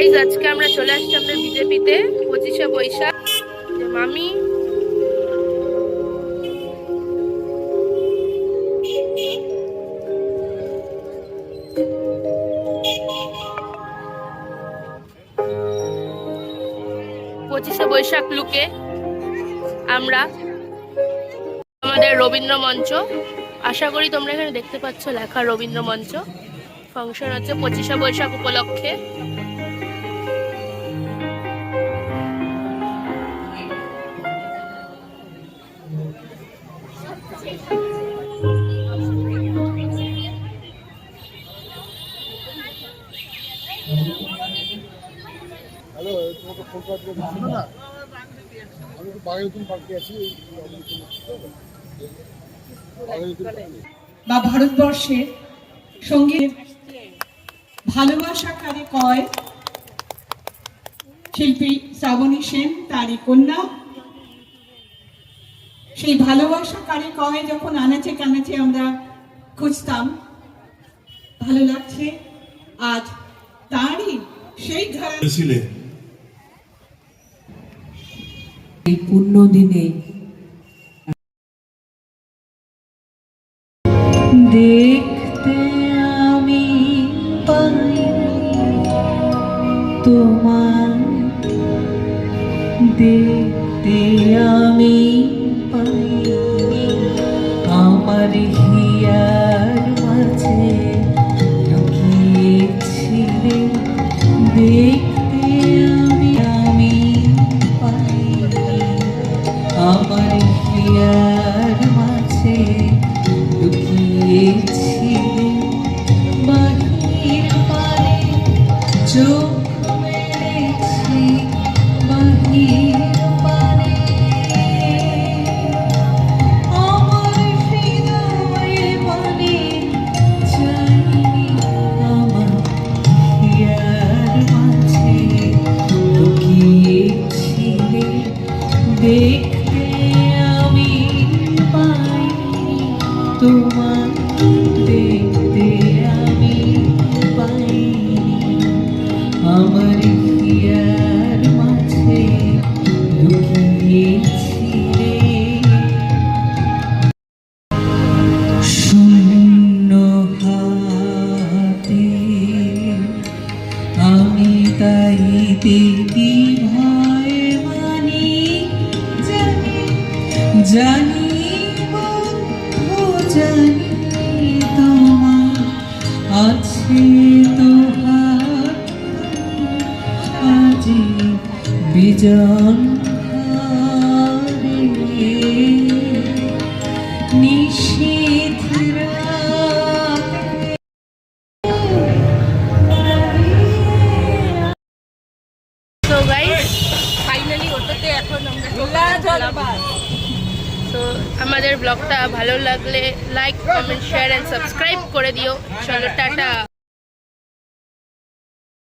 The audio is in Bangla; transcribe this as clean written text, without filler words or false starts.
গাইজ আজকে আমরা চলে আসছি আমাদের বিজেপিতে 25শে বৈশাখ। মামি পঁচিশে বৈশাখ লুকে আমরা আমাদের রবীন্দ্র মঞ্চ, আশা করি তোমরা এখানে দেখতে পাচ্ছ লেখা রবীন্দ্র মঞ্চ। ফাংশন হচ্ছে 25শে বৈশাখ উপলক্ষে। হ্যালো, তোমাকে ফোন করার জন্য ছিল না, আমি তো বাঘাযতীন পার্কে আছি। বা ভারতবর্ষের সঙ্গীত ভালোবাসাকারী কয় শিল্পী শ্রাবণী সেন, তারই কন্যা। সেই ভালোবাসাকারী কয় যখন আনাচে কানাচে আমরা খুঁজতাম, ভালো লাগছে আজ তারই সেই ঘরে এই পূর্ণ দিনে দেখতে আমি পাই তোমার, দেখতে আমি পাই আমার হিয়ার মাঝে লুকিয়েছিলে। দেখতে আমি পাই আমার হিয়ার মাঝে লুকিয়েছিলে। বাহির পারে চোখ মেলেছি, বাহির পারে আমার হৃদয়ে মানে চাইনি আমার হিয়ার মাঝে লুকিয়েছিলে। দেখতে আমি পাই তোমার, দেখতে আমি পাইনি আমার হিয়ার মাঝে লুকিয়েছিলে। শূন্য হাতে আমি তাই দেখি ভয় মানি, জানি জানি জানি তোমার আছে তো হাত, আজি বিজন নিশীথ তো গাইস ফাইনালি অটোতে এখন আমরা তো আমাদের ব্লগটা ভালো লাগলে like, comment, share and subscribe করে দিও। চলো টাটা।